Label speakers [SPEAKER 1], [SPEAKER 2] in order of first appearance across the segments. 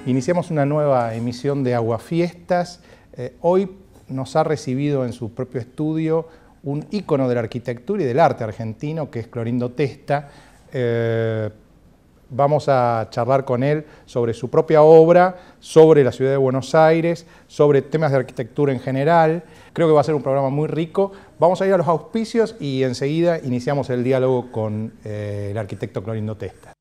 [SPEAKER 1] Iniciamos una nueva emisión de Aguafiestas. Hoy nos ha recibido en su propio estudio un ícono de la arquitectura y del arte argentino, que es Clorindo Testa. Vamos a charlar con él sobre su propia obra, sobre la ciudad de Buenos Aires, sobre temas de arquitectura en general. Creo que va a ser un programa muy rico. Vamos a ir a los auspicios y enseguida iniciamos el diálogo con el arquitecto Clorindo Testa.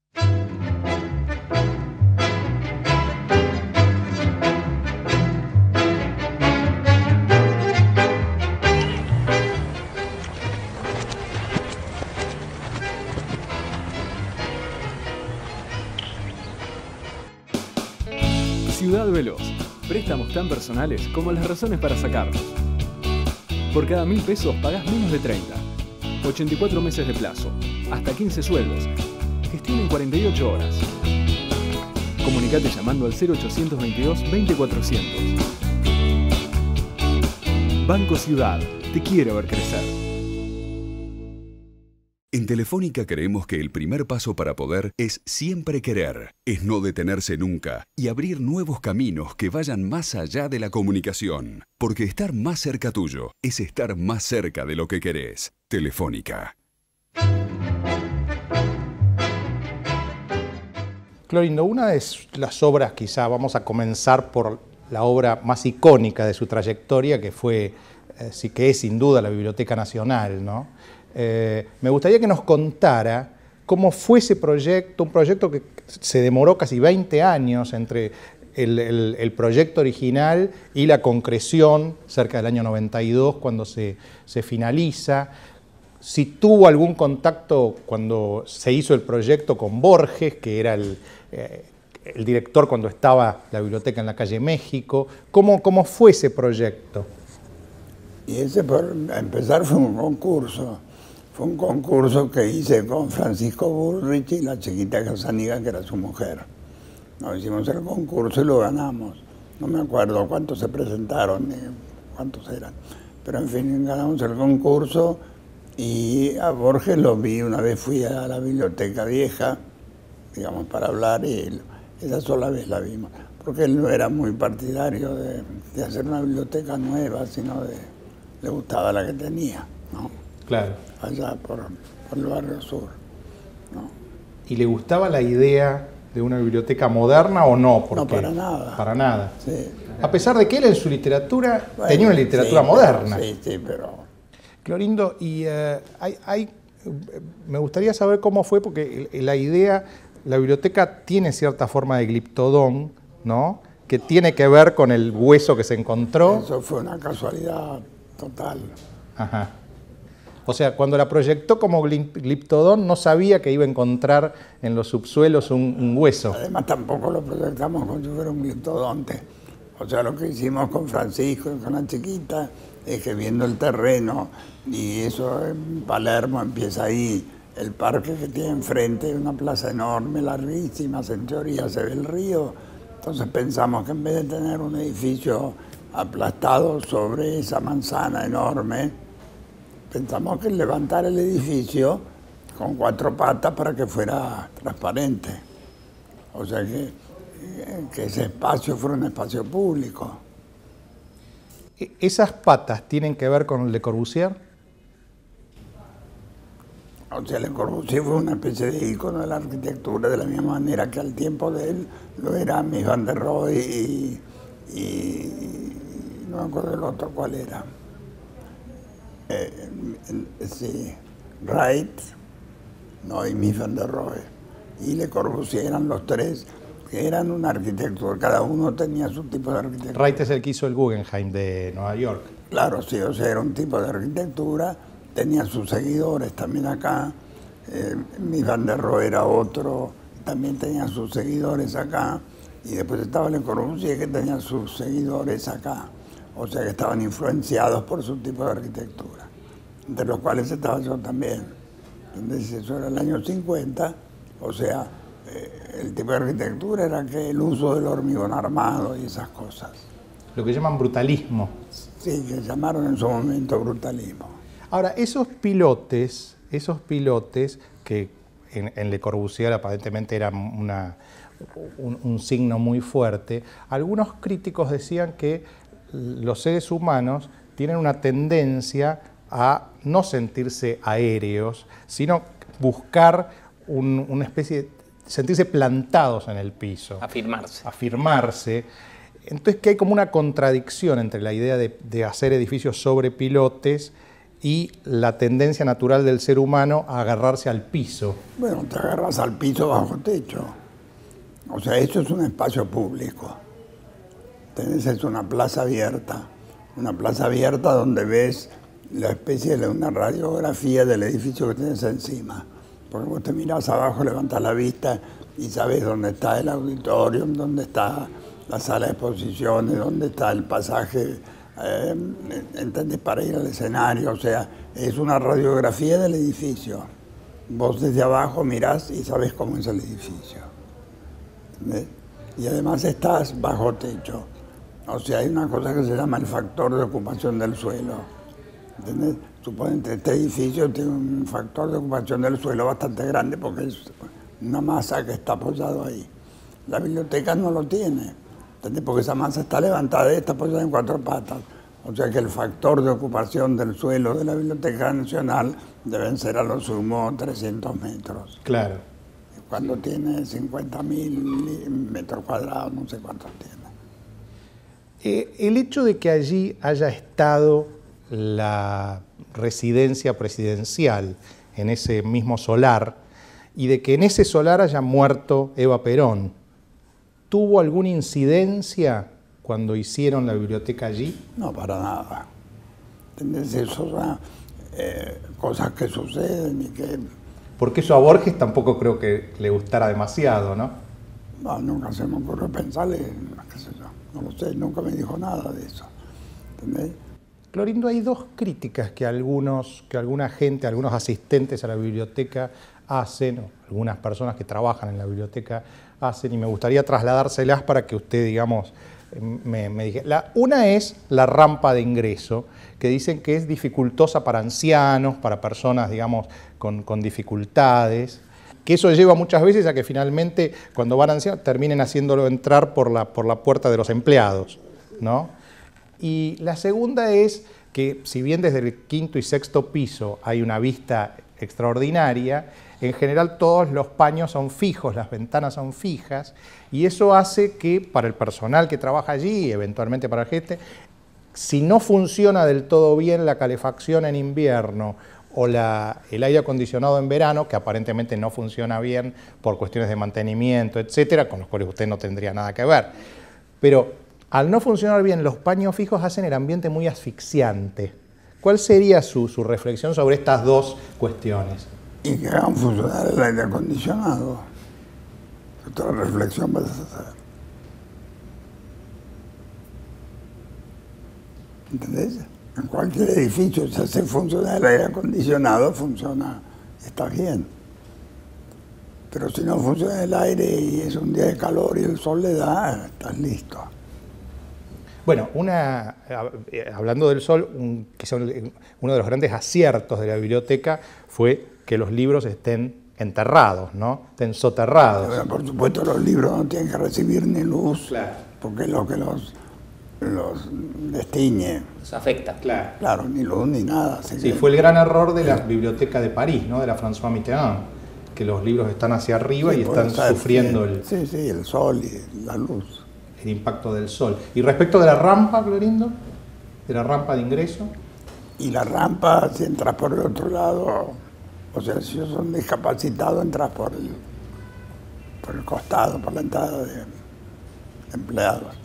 [SPEAKER 2] Ciudad Veloz. Préstamos tan personales como las razones para sacarlos. Por cada 1.000 pesos pagás menos de 30. 84 meses de plazo. Hasta 15 sueldos. Gestión en 48 horas. Comunicate llamando al 0822-20400. Banco Ciudad. Te quiere ver crecer.
[SPEAKER 3] En Telefónica creemos que el primer paso para poder es siempre querer, es no detenerse nunca y abrir nuevos caminos que vayan más allá de la comunicación. Porque estar más cerca tuyo es estar más cerca de lo que querés. Telefónica.
[SPEAKER 1] Clorindo, una de las obras, quizá vamos a comenzar por la obra más icónica de su trayectoria, que fue, sí que es sin duda la Biblioteca Nacional, ¿no? Me gustaría que nos contara cómo fue ese proyecto, un proyecto que se demoró casi 20 años entre el proyecto original y la concreción, cerca del año 92, cuando se finaliza. Si tuvo algún contacto cuando se hizo el proyecto con Borges, que era el director cuando estaba la biblioteca en la calle México. ¿Cómo fue ese proyecto?
[SPEAKER 4] Y ese, por empezar, fue un concurso. Fue un concurso que hice con Francisco Bullrich y la chiquita Casaniga, que era su mujer. Nos hicimos el concurso y lo ganamos. No me acuerdo cuántos se presentaron ni cuántos eran. Pero en fin, ganamos el concurso y a Borges lo vi. Una vez fui a la biblioteca vieja, digamos, para hablar, y esa sola vez la vimos. Porque él no era muy partidario de hacer una biblioteca nueva, sino le gustaba la que tenía, ¿no?
[SPEAKER 1] Claro.
[SPEAKER 4] Allá por el barrio sur, ¿no?
[SPEAKER 1] ¿Y le gustaba la idea de una biblioteca moderna o no?
[SPEAKER 4] No, para nada.
[SPEAKER 1] Para nada.
[SPEAKER 4] Sí.
[SPEAKER 1] A pesar de que él en su literatura tenía una literatura moderna.
[SPEAKER 4] Sí, pero...
[SPEAKER 1] Clorindo, y me gustaría saber cómo fue, porque la idea, la biblioteca tiene cierta forma de gliptodón, ¿no? Que tiene que ver con el hueso que se encontró.
[SPEAKER 4] Eso fue una casualidad total.
[SPEAKER 1] Ajá. O sea, cuando la proyectó como gliptodón, no sabía que iba a encontrar en los subsuelos un hueso.
[SPEAKER 4] Además, tampoco lo proyectamos como si fuera un gliptodonte. O sea, lo que hicimos con Francisco y con la chiquita es que, viendo el terreno, y eso en Palermo empieza ahí, el parque que tiene enfrente, una plaza enorme, larguísima, en teoría se ve el río. Entonces pensamos que en vez de tener un edificio aplastado sobre esa manzana enorme, pensamos que levantar el edificio con 4 patas para que fuera transparente. O sea, que ese espacio fuera un espacio público.
[SPEAKER 1] ¿Esas patas tienen que ver con Le Corbusier?
[SPEAKER 4] O sea, Le Corbusier fue una especie de ícono de la arquitectura, de la misma manera que al tiempo de él lo era Mies van der Rohe y no me acuerdo el otro cuál era. Sí, Wright, no, y Mies van der Rohe. Y Le Corbusier eran los tres que eran una arquitectura, cada uno tenía su tipo de arquitectura.
[SPEAKER 1] Wright es el que hizo el Guggenheim de Nueva York.
[SPEAKER 4] Claro, sí, o sea, era un tipo de arquitectura, tenía sus seguidores también acá. Mies van der Rohe era otro, también tenía sus seguidores acá. Y después estaba Le Corbusier, que tenía sus seguidores acá, o sea que estaban influenciados por su tipo de arquitectura, entre los cuales estaba yo también. Entonces eso era el año 50, o sea, el tipo de arquitectura era que el uso del hormigón armado y esas cosas.
[SPEAKER 1] Lo que llaman brutalismo.
[SPEAKER 4] Sí, que llamaron en su momento brutalismo.
[SPEAKER 1] Ahora, esos pilotes que en Le Corbusier aparentemente eran un signo muy fuerte, algunos críticos decían que los seres humanos tienen una tendencia a no sentirse aéreos, sino buscar una especie de sentirse plantados en el piso. Afirmarse. Entonces que hay como una contradicción entre la idea de hacer edificios sobre pilotes y la tendencia natural del ser humano a agarrarse al piso.
[SPEAKER 4] Bueno, te agarras al piso bajo techo. O sea, esto es un espacio público. Tenés una plaza abierta donde ves la especie de una radiografía del edificio que tenés encima. Porque vos te mirás abajo, levantás la vista y sabés dónde está el auditorium, dónde está la sala de exposiciones, dónde está el pasaje, ¿entendés? Para ir al escenario. O sea, es una radiografía del edificio. Vos desde abajo mirás y sabés cómo es el edificio. ¿Entendés? Y además estás bajo techo. O sea, hay una cosa que se llama el factor de ocupación del suelo. ¿Entendés? Suponete, este edificio tiene un factor de ocupación del suelo bastante grande porque es una masa que está apoyada ahí. La biblioteca no lo tiene, ¿entendés? Porque esa masa está levantada y está apoyada en 4 patas. O sea que el factor de ocupación del suelo de la Biblioteca Nacional deben ser a lo sumo 300 metros.
[SPEAKER 1] Claro.
[SPEAKER 4] Cuando tiene 50.000 metros cuadrados, no sé cuántos tiene.
[SPEAKER 1] El hecho de que allí haya estado la residencia presidencial en ese mismo solar y de que en ese solar haya muerto Eva Perón, ¿tuvo alguna incidencia cuando hicieron la biblioteca allí?
[SPEAKER 4] No, para nada. ¿Entendés? Eso son cosas que suceden y que...
[SPEAKER 1] Porque eso a Borges tampoco creo que le gustara demasiado, ¿no?
[SPEAKER 4] No, nunca se me ocurrió pensarle, qué sé yo, no lo sé, nunca me dijo nada de eso. ¿Entendés?
[SPEAKER 1] Clorindo, hay 2 críticas que alguna gente, algunos asistentes a la biblioteca hacen, o algunas personas que trabajan en la biblioteca hacen, y me gustaría trasladárselas para que usted, digamos, me dijera. Una es la rampa de ingreso, que dicen que es dificultosa para ancianos, para personas, digamos, con dificultades, que eso lleva muchas veces a que finalmente, cuando van ancianos, terminen haciéndolo entrar por la puerta de los empleados, ¿no? Y la segunda es que, si bien desde el 5º y 6º piso hay una vista extraordinaria, en general todos los paños son fijos, las ventanas son fijas, y eso hace que para el personal que trabaja allí, y eventualmente para la gente, si no funciona del todo bien la calefacción en invierno o el aire acondicionado en verano, que aparentemente no funciona bien por cuestiones de mantenimiento, etcétera, con los cuales usted no tendría nada que ver, pero al no funcionar bien, los paños fijos hacen el ambiente muy asfixiante. ¿Cuál sería su reflexión sobre estas 2 cuestiones?
[SPEAKER 4] Y que hagan funcionar el aire acondicionado. ¿Qué otra reflexión vas a hacer? ¿Entendés? En cualquier edificio, si hace funcionar el aire acondicionado, funciona, está bien. Pero si no funciona el aire y es un día de calor y el sol le da, estás listo.
[SPEAKER 1] Bueno, hablando del sol, uno de los grandes aciertos de la biblioteca fue que los libros estén enterrados, ¿no? Estén soterrados.
[SPEAKER 4] Pero, por supuesto, los libros no tienen que recibir ni luz,
[SPEAKER 1] claro,
[SPEAKER 4] porque es lo que los destiñe.
[SPEAKER 5] Los afecta.
[SPEAKER 4] Claro. Claro, ni luz ni nada.
[SPEAKER 1] Sí, fue el gran error de la biblioteca de París, ¿no? De la François Mitterrand, que los libros están hacia arriba, sí, y están sufriendo el
[SPEAKER 4] sol y la luz.
[SPEAKER 1] El impacto del sol. Y respecto de la rampa, Clorindo, de la rampa de ingreso.
[SPEAKER 4] Y la rampa, si entras por el otro lado, o sea, si son discapacitados, entras por el costado, por la entrada de empleados.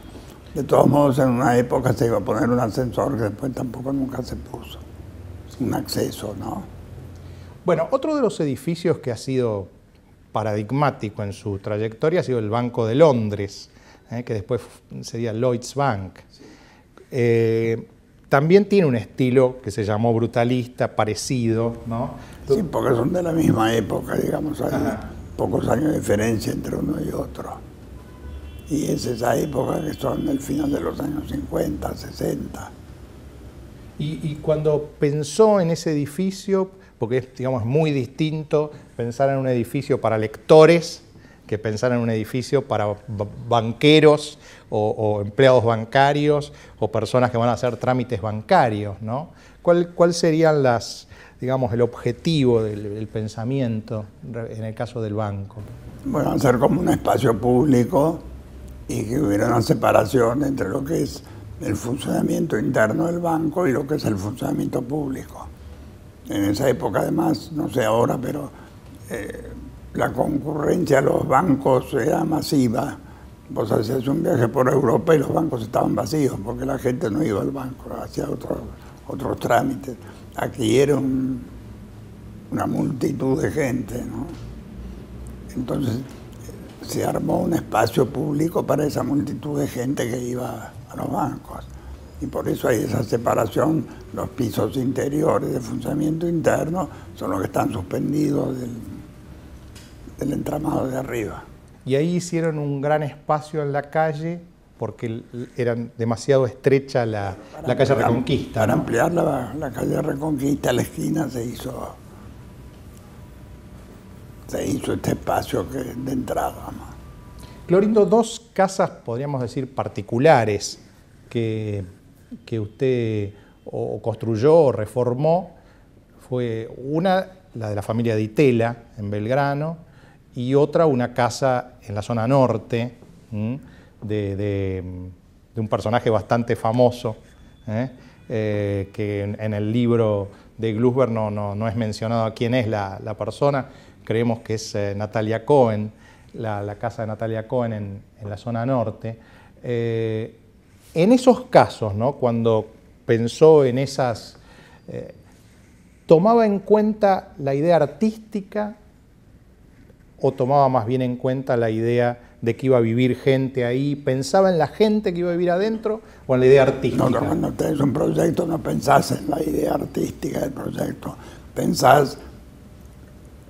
[SPEAKER 4] De todos modos, en una época se iba a poner un ascensor que después tampoco nunca se puso. Es un acceso, ¿no?
[SPEAKER 1] Bueno, otro de los edificios que ha sido paradigmático en su trayectoria ha sido el Banco de Londres, que después sería Lloyds Bank. También tiene un estilo que se llamó brutalista, parecido, ¿no?
[SPEAKER 4] Sí, porque son de la misma época, digamos, hay pocos años de diferencia entre uno y otro. Y es esa época que son el final de los años 50, 60.
[SPEAKER 1] Y cuando pensó en ese edificio, porque es, digamos, muy distinto pensar en un edificio para lectores que pensar en un edificio para banqueros o empleados bancarios o personas que van a hacer trámites bancarios, ¿no? ¿Cuál serían digamos, el objetivo del pensamiento en el caso del banco?
[SPEAKER 4] Bueno, hacer como un espacio público y que hubiera una separación entre lo que es el funcionamiento interno del banco y lo que es el funcionamiento público. En esa época, además, no sé ahora, pero la concurrencia a los bancos era masiva. Vos hacías un viaje por Europa y los bancos estaban vacíos porque la gente no iba al banco, hacía otros trámites. Aquí era una multitud de gente, ¿no? Entonces se armó un espacio público para esa multitud de gente que iba a los bancos. Y por eso hay esa separación. Los pisos interiores de funcionamiento interno son los que están suspendidos del entramado de arriba.
[SPEAKER 1] Y ahí hicieron un gran espacio en la calle porque era demasiado estrecha la calle Reconquista.
[SPEAKER 4] Para
[SPEAKER 1] ¿no?
[SPEAKER 4] ampliar la calle Reconquista, a la esquina se hizo este espacio de entrada, ¿no?
[SPEAKER 1] Clorindo, dos casas, podríamos decir, particulares que usted o construyó o reformó, fue una, la de la familia Di Tella, en Belgrano, y otra, una casa en la zona norte, de un personaje bastante famoso, que en el libro de Glusberg no es mencionado a quién es la persona. Creemos que es Natalia Cohen, la casa de Natalia Cohen en la zona norte. En esos casos, ¿no? Cuando pensó en esas, ¿tomaba en cuenta la idea artística o tomaba más bien en cuenta la idea de que iba a vivir gente ahí? ¿Pensaba en la gente que iba a vivir adentro o en la idea artística?
[SPEAKER 4] No, cuando tenés un proyecto no pensás en la idea artística del proyecto, pensás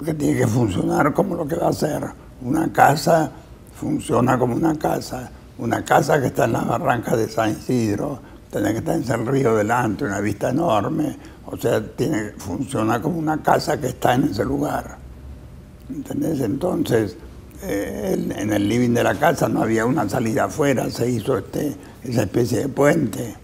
[SPEAKER 4] que tiene que funcionar como lo que va a ser. Una casa funciona como una casa que está en las barrancas de San Isidro, tiene que estar en el río delante, una vista enorme, o sea, funciona como una casa que está en ese lugar. ¿Entendés? Entonces, en el living de la casa no había una salida afuera, se hizo esa especie de puente,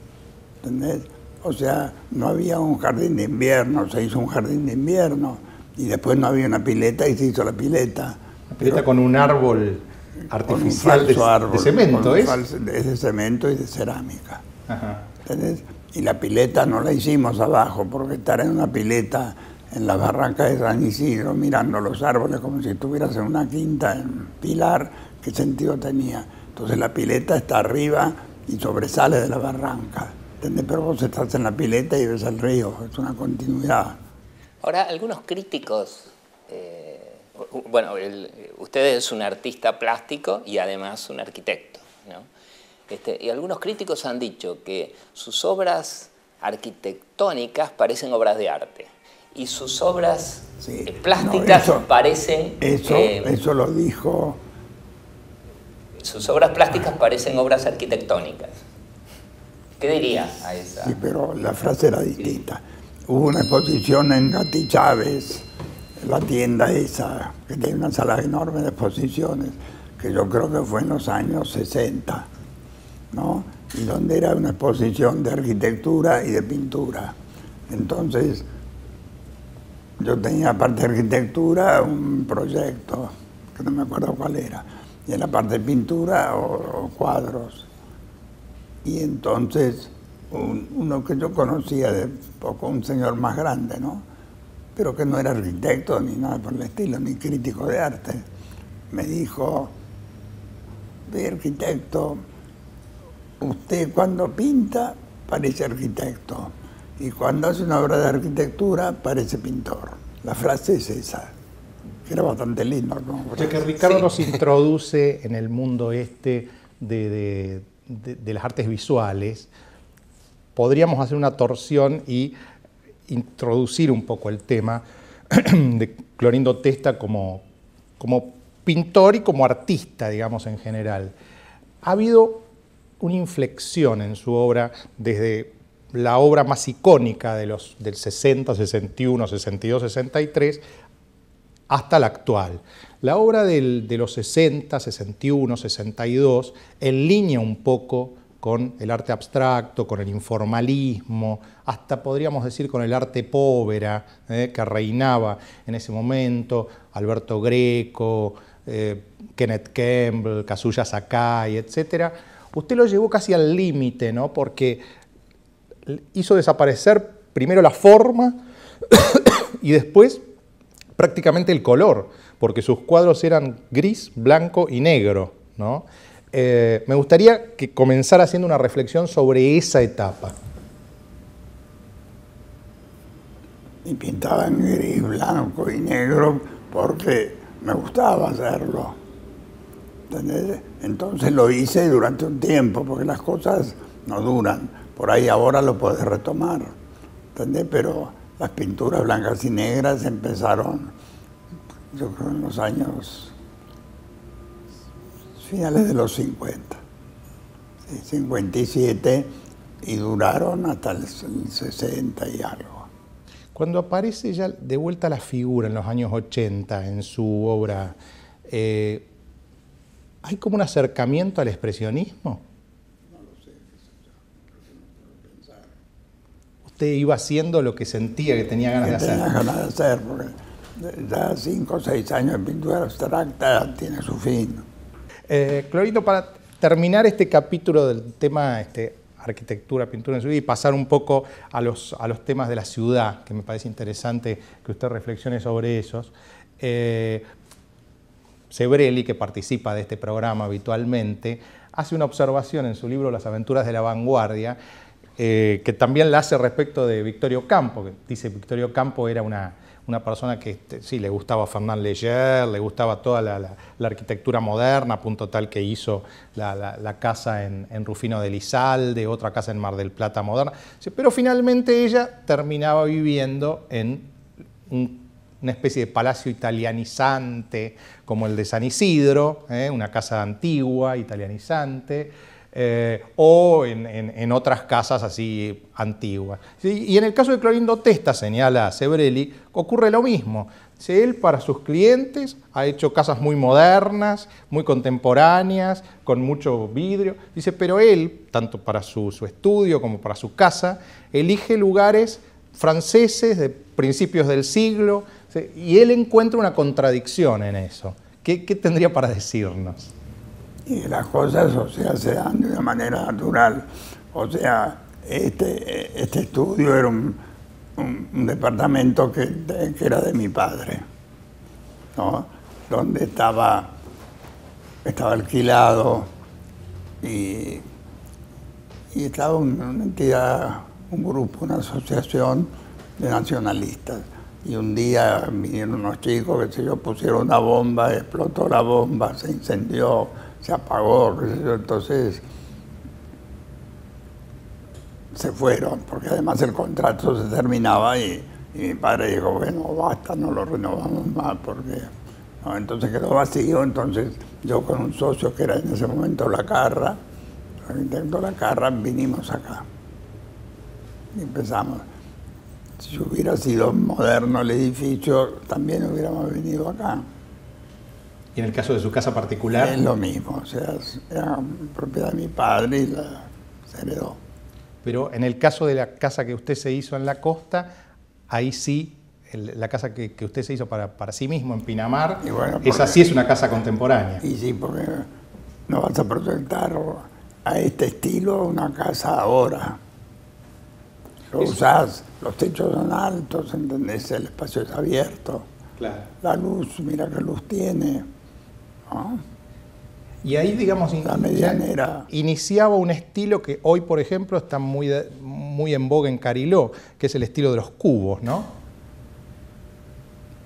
[SPEAKER 4] ¿entendés? O sea, no había un jardín de invierno, se hizo un jardín de invierno, y después no había una pileta y se hizo la pileta.
[SPEAKER 1] La pileta con un árbol artificial de cemento, ¿es?
[SPEAKER 4] Es de cemento y de cerámica.
[SPEAKER 1] Ajá.
[SPEAKER 4] ¿Entendés? Y la pileta no la hicimos abajo, porque estar en una pileta en las barrancas de San Isidro, mirando los árboles como si estuvieras en una quinta en Pilar, ¿qué sentido tenía? Entonces la pileta está arriba y sobresale de la barranca, ¿entendés? Pero vos estás en la pileta y ves el río, es una continuidad.
[SPEAKER 5] Ahora, algunos críticos, bueno, usted es un artista plástico y además un arquitecto, ¿no? Y algunos críticos han dicho que sus obras arquitectónicas parecen obras de arte y sus obras plásticas parecen...
[SPEAKER 4] Eso lo dijo...
[SPEAKER 5] Sus obras plásticas parecen obras arquitectónicas. ¿Qué diría a esa?
[SPEAKER 4] Sí, pero la frase era distinta. Hubo una exposición en Gatti Chávez, la tienda esa, que tiene una sala enorme de exposiciones, que yo creo que fue en los años 60, ¿no? Y donde era una exposición de arquitectura y de pintura. Entonces, yo tenía, aparte de arquitectura, un proyecto, que no me acuerdo cuál era, y en la parte de pintura o cuadros. Y entonces, uno que yo conocía de poco, un señor más grande, ¿no? Pero que no era arquitecto ni nada por el estilo, ni crítico de arte, me dijo: de arquitecto, usted cuando pinta parece arquitecto y cuando hace una obra de arquitectura parece pintor. La frase es esa, que era bastante lindo, ¿no?
[SPEAKER 1] O sea que Ricardo nos introduce en el mundo de las artes visuales, podríamos hacer una torsión y introducir un poco el tema de Clorindo Testa como pintor y como artista, digamos, en general. Ha habido una inflexión en su obra desde la obra más icónica del 60, 61, 62, 63 hasta la actual. La obra de los 60, 61, 62 en línea un poco con el arte abstracto, con el informalismo, hasta podríamos decir con el arte povera que reinaba en ese momento, Alberto Greco, Kenneth Campbell, Kazuya Sakai, etc. Usted lo llevó casi al límite, ¿no? Porque hizo desaparecer primero la forma y después prácticamente el color, porque sus cuadros eran gris, blanco y negro, ¿no? Me gustaría que comenzara haciendo una reflexión sobre esa etapa.
[SPEAKER 4] Y pintaba en gris, blanco y negro porque me gustaba hacerlo. ¿Entendés? Entonces lo hice durante un tiempo, porque las cosas no duran. Por ahí ahora lo puedes retomar, ¿entendés? Pero las pinturas blancas y negras empezaron, yo creo, en los años finales de los 50, ¿sí? 57, y duraron hasta el 60 y algo.
[SPEAKER 1] Cuando aparece ya de vuelta la figura en los años 80 en su obra, ¿hay como un acercamiento al expresionismo?
[SPEAKER 4] No lo sé, pensar.
[SPEAKER 1] Usted iba haciendo lo que sentía que tenía ganas de hacer.
[SPEAKER 4] Tenía ganas de hacer, porque ya 5 o 6 años de pintura abstracta tiene su fin.
[SPEAKER 1] Clorindo, para terminar este capítulo del tema arquitectura, pintura en su vida y pasar un poco a los temas de la ciudad, que me parece interesante que usted reflexione sobre esos. Sebrelli, que participa de este programa habitualmente, hace una observación en su libro Las aventuras de la vanguardia, que también la hace respecto de Victorio Campo, que dice que Victorio Campo era una persona que sí le gustaba Fernand Léger, le gustaba toda la arquitectura moderna, a punto tal que hizo la casa en Rufino de Elizalde, otra casa en Mar del Plata moderna, pero finalmente ella terminaba viviendo en una especie de palacio italianizante como el de San Isidro, una casa antigua, italianizante, o en otras casas así antiguas. Y en el caso de Clorindo Testa, señala Sebrelli, ocurre lo mismo. Él para sus clientes ha hecho casas muy modernas, muy contemporáneas, con mucho vidrio. Dice, pero él, tanto para su estudio como para su casa, elige lugares franceses de principios del siglo, y él encuentra una contradicción en eso. ¿Qué tendría para decirnos?
[SPEAKER 4] Y las cosas, o sea, se dan de una manera natural. O sea, este estudio era un departamento que era de mi padre, ¿no? Donde estaba alquilado y estaba una entidad, un grupo, una asociación de nacionalistas. Y un día vinieron unos chicos, qué sé yo, pusieron una bomba, explotó la bomba, se incendió, se apagó, qué sé yo, entonces se fueron, porque además el contrato se terminaba y mi padre dijo, bueno, basta, no lo renovamos más, porque no, entonces quedó vacío. Entonces yo con un socio que era en ese momento Lacarra, el arquitecto Lacarra, vinimos acá y empezamos. Si hubiera sido moderno el edificio, también hubiéramos venido acá.
[SPEAKER 1] ¿Y en el caso de su casa particular?
[SPEAKER 4] Es lo mismo, o sea, era propiedad de mi padre y se heredó.
[SPEAKER 1] Pero en el caso de la casa que usted se hizo en la costa, ahí sí, la casa que usted se hizo para sí mismo en Pinamar, bueno, esa sí es una casa contemporánea.
[SPEAKER 4] Y sí, porque no vas a proyectar a este estilo una casa ahora. Lo usás, los techos son altos, ¿entendés? El espacio es abierto.
[SPEAKER 1] Claro.
[SPEAKER 4] La luz, mira qué luz tiene, ¿no?
[SPEAKER 1] Y ahí, digamos,
[SPEAKER 4] la medianera
[SPEAKER 1] iniciaba un estilo que hoy, por ejemplo, está muy en boga en Cariló, que es el estilo de los cubos, ¿no?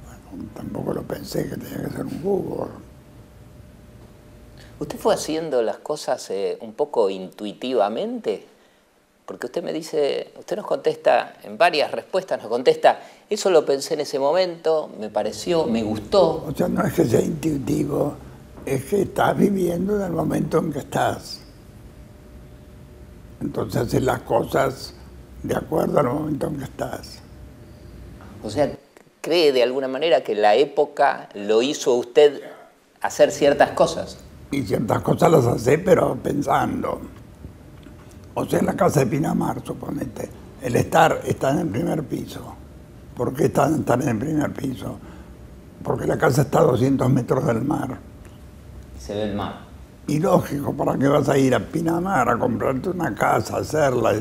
[SPEAKER 4] Bueno, tampoco lo pensé que tenía que ser un cubo.
[SPEAKER 5] ¿Usted fue haciendo las cosas un poco intuitivamente? Porque usted me dice, usted nos contesta, en varias respuestas nos contesta, eso lo pensé en ese momento, me pareció, me gustó.
[SPEAKER 4] O sea, no es que sea intuitivo, es que estás viviendo en el momento en que estás. Entonces haces las cosas de acuerdo al momento en que estás.
[SPEAKER 5] O sea, ¿cree de alguna manera que la época lo hizo a usted hacer ciertas cosas?
[SPEAKER 4] Y ciertas cosas las hace, pero pensando. O sea, en la casa de Pinamar, suponete, está en el primer piso. ¿Por qué estar en el primer piso? Porque la casa está a 200 metros del mar.
[SPEAKER 5] Se ve el mar.
[SPEAKER 4] Y lógico, ¿para qué vas a ir a Pinamar a comprarte una casa, hacerla?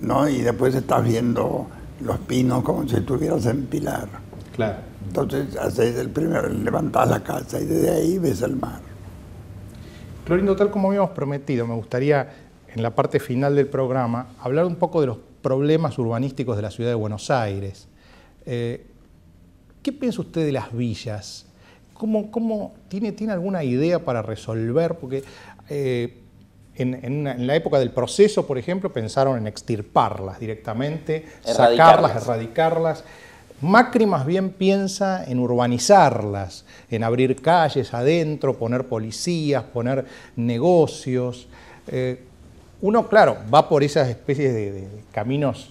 [SPEAKER 4] ¿No? Y después estás viendo los pinos como si estuvieras en Pilar.
[SPEAKER 1] Claro.
[SPEAKER 4] Entonces haces levantás la casa y desde ahí ves el mar.
[SPEAKER 1] Clorindo, tal como habíamos prometido, me gustaría, en la parte final del programa, hablar un poco de los problemas urbanísticos de la ciudad de Buenos Aires. ¿Qué piensa usted de las villas? ¿Cómo tiene alguna idea para resolver? Porque en la época del proceso, por ejemplo, pensaron en extirparlas directamente, sacarlas, erradicarlas. Macri más bien piensa en urbanizarlas, en abrir calles adentro, poner policías, poner negocios. Uno, claro, va por esas especies de caminos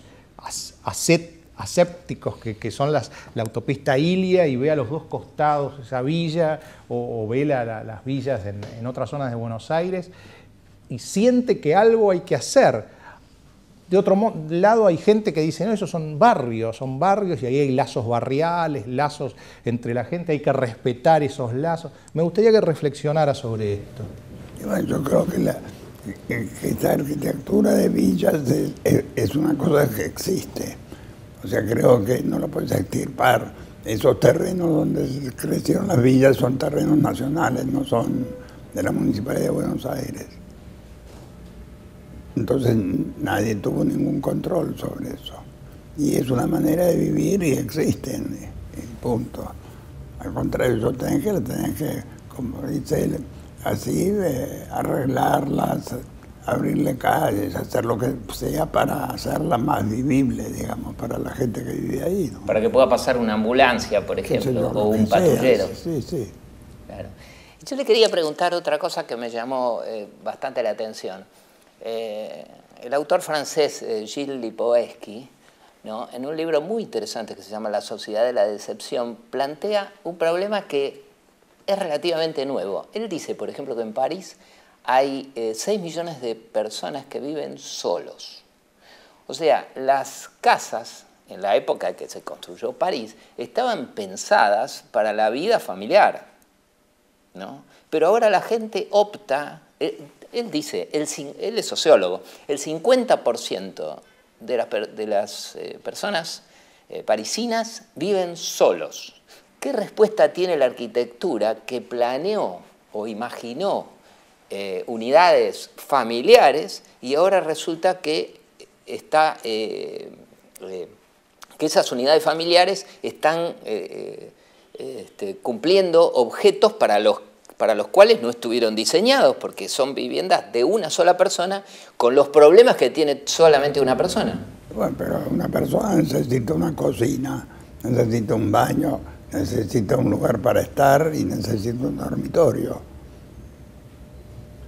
[SPEAKER 1] asépticos que son la autopista Ilia y ve a los dos costados esa villa o ve las villas en otras zonas de Buenos Aires y siente que algo hay que hacer. De otro lado hay gente que dice, no, esos son barrios y ahí hay lazos barriales, lazos entre la gente, hay que respetar esos lazos. Me gustaría que reflexionara sobre esto.
[SPEAKER 4] Bueno, yo creo que esta arquitectura de villas es una cosa que existe. O sea, creo que no lo puedes extirpar. Esos terrenos donde crecieron las villas son terrenos nacionales, no son de la Municipalidad de Buenos Aires. Entonces nadie tuvo ningún control sobre eso. Y es una manera de vivir y existen, punto. Al contrario, tenés que, como dice él, así arreglarlas, abrirle calles, hacer lo que sea para hacerla más vivible, digamos, para la gente que vive ahí, ¿no?
[SPEAKER 5] Para que pueda pasar una ambulancia, por ejemplo, o un patrullero.
[SPEAKER 4] Sí, sí.
[SPEAKER 5] Claro. Yo le quería preguntar otra cosa que me llamó bastante la atención. El autor francés Gilles Lipovetsky, ¿no?, en un libro muy interesante que se llama La sociedad de la decepción, plantea un problema que es relativamente nuevo. Él dice, por ejemplo, que en París hay 6 millones de personas que viven solos. O sea, las casas, en la época en que se construyó París, estaban pensadas para la vida familiar, ¿no? Pero ahora la gente opta... Él dice, él es sociólogo, el 50% de las personas parisinas viven solos. ¿Qué respuesta tiene la arquitectura que planeó o imaginó unidades familiares y ahora resulta que que esas unidades familiares están cumpliendo objetos para los cuales no estuvieron diseñados, porque son viviendas de una sola persona con los problemas que tiene solamente una persona?
[SPEAKER 4] Bueno, pero una persona necesita una cocina, necesita un baño, necesita un lugar para estar y necesita un dormitorio.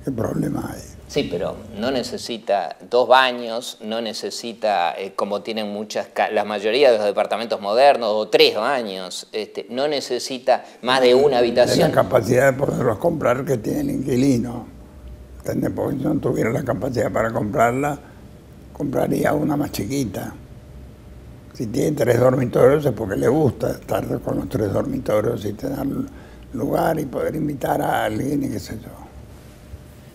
[SPEAKER 4] ¿Qué problema hay?
[SPEAKER 5] Sí, pero no necesita 2 baños, no necesita, como tienen la mayoría de los departamentos modernos, o 3 baños, no necesita más de una habitación.
[SPEAKER 4] De la capacidad de poderlos comprar que tiene el inquilino. ¿Entendés? Porque si no tuviera la capacidad para comprarla, compraría una más chiquita. Si tiene 3 dormitorios es porque le gusta estar con los 3 dormitorios y tener lugar y poder invitar a alguien y qué sé yo.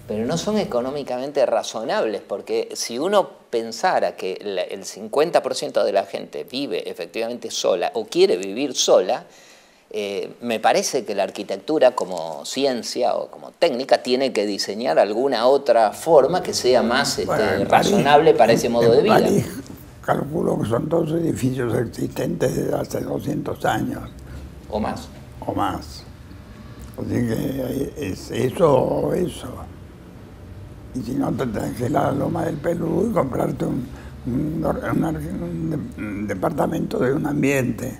[SPEAKER 5] Pero no son económicamente razonables, porque si uno pensara que el 50% de la gente vive efectivamente sola o quiere vivir sola, me parece que la arquitectura como ciencia o como técnica tiene que diseñar alguna otra forma que sea más razonable para ese modo de vida.
[SPEAKER 4] En París, calculo que son 2 edificios existentes desde hace 200 años.
[SPEAKER 5] O más.
[SPEAKER 4] O más. Así que es eso o eso. Y si no, te tenés que ir a la Loma del Peludo y comprarte un departamento de un ambiente.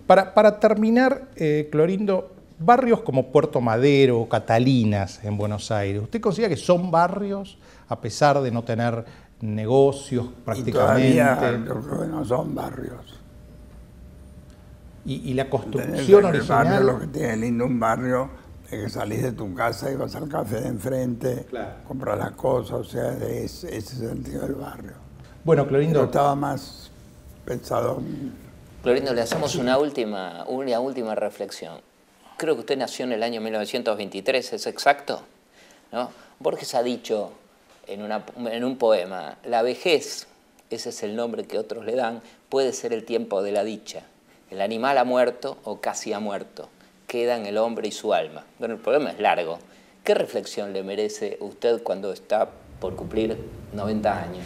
[SPEAKER 1] Para terminar, Clorindo, barrios como Puerto Madero o Catalinas en Buenos Aires, ¿usted considera que son barrios a pesar de no tener negocios prácticamente?
[SPEAKER 4] Y todavía yo creo que no son barrios.
[SPEAKER 1] Y la construcción original...
[SPEAKER 4] El barrio, lo que tiene lindo un barrio es que salís de tu casa y vas al café de enfrente, claro, compras las cosas, o sea, ese es el sentido del barrio.
[SPEAKER 1] Bueno, Clorindo...
[SPEAKER 4] Pero estaba más pensado...
[SPEAKER 5] Clorindo, le hacemos una última reflexión. Creo que usted nació en el año 1923, ¿es exacto? ¿No? Borges ha dicho en un poema, la vejez, ese es el nombre que otros le dan, puede ser el tiempo de la dicha. El animal ha muerto o casi ha muerto. Quedan el hombre y su alma. Bueno, el poema es largo. ¿Qué reflexión le merece usted cuando está por cumplir 90 años?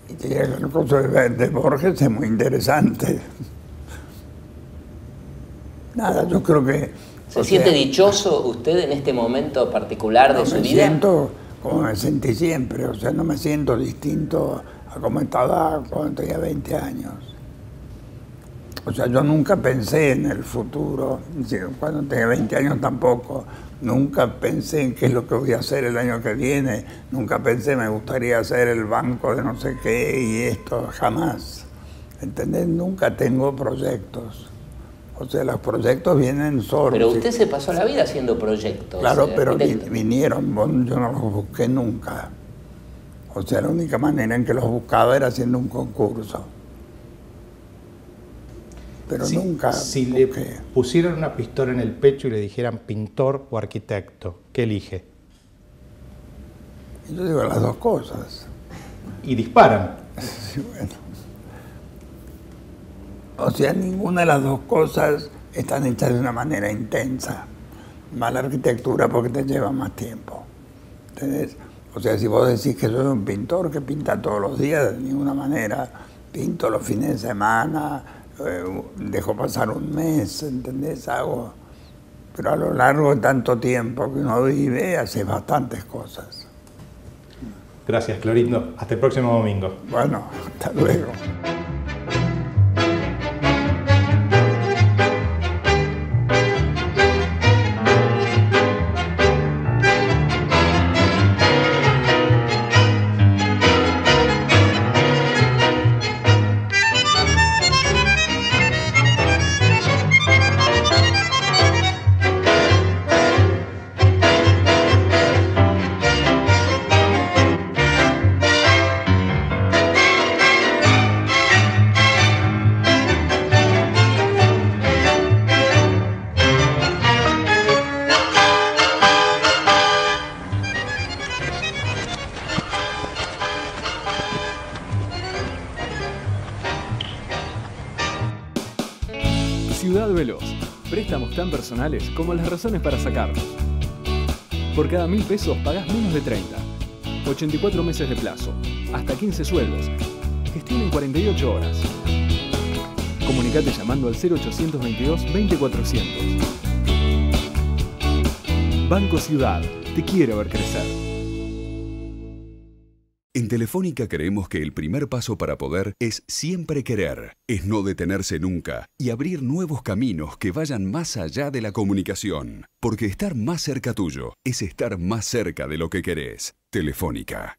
[SPEAKER 4] Y te diría que el curso de Borges es muy interesante. Nada, yo creo que...
[SPEAKER 5] ¿Se siente dichoso usted en este momento particular de su vida? Me
[SPEAKER 4] siento como me sentí siempre, o sea, no me siento distinto a como estaba cuando tenía 20 años. O sea, yo nunca pensé en el futuro, cuando tenía 20 años tampoco, nunca pensé en qué es lo que voy a hacer el año que viene, nunca pensé me gustaría hacer el banco de no sé qué y esto, jamás. ¿Entendés? Nunca tengo proyectos. O sea, los proyectos vienen solos.
[SPEAKER 5] Pero usted se pasó la vida haciendo proyectos.
[SPEAKER 4] Claro, pero vinieron, yo no los busqué nunca. O sea, la única manera en que los buscaba era haciendo un concurso. Pero nunca...
[SPEAKER 1] Si le pusieran una pistola en el pecho y le dijeran pintor o arquitecto, ¿qué elige?
[SPEAKER 4] Yo digo las dos cosas.
[SPEAKER 1] ¿Y disparan?
[SPEAKER 4] Sí, bueno. O sea, ninguna de las dos cosas están hechas de una manera intensa. Más la arquitectura porque te lleva más tiempo. ¿Entendés? O sea, si vos decís que soy un pintor que pinta todos los días, de ninguna manera pinto los fines de semana, dejo pasar un mes, ¿entendés? Hago... Pero a lo largo de tanto tiempo que uno vive, hace bastantes cosas.
[SPEAKER 1] Gracias, Clorindo. Hasta el próximo domingo.
[SPEAKER 4] Bueno, hasta luego.
[SPEAKER 2] Ciudad Veloz. Préstamos tan personales como las razones para sacarlos. Por cada 1.000 pesos pagás menos de 30. 84 meses de plazo. Hasta 15 sueldos. Gestión en 48 horas. Comunicate llamando al 0822-20400. Banco Ciudad. Te quiere ver crecer.
[SPEAKER 3] En Telefónica creemos que el primer paso para poder es siempre querer, es no detenerse nunca y abrir nuevos caminos que vayan más allá de la comunicación. Porque estar más cerca tuyo es estar más cerca de lo que querés. Telefónica.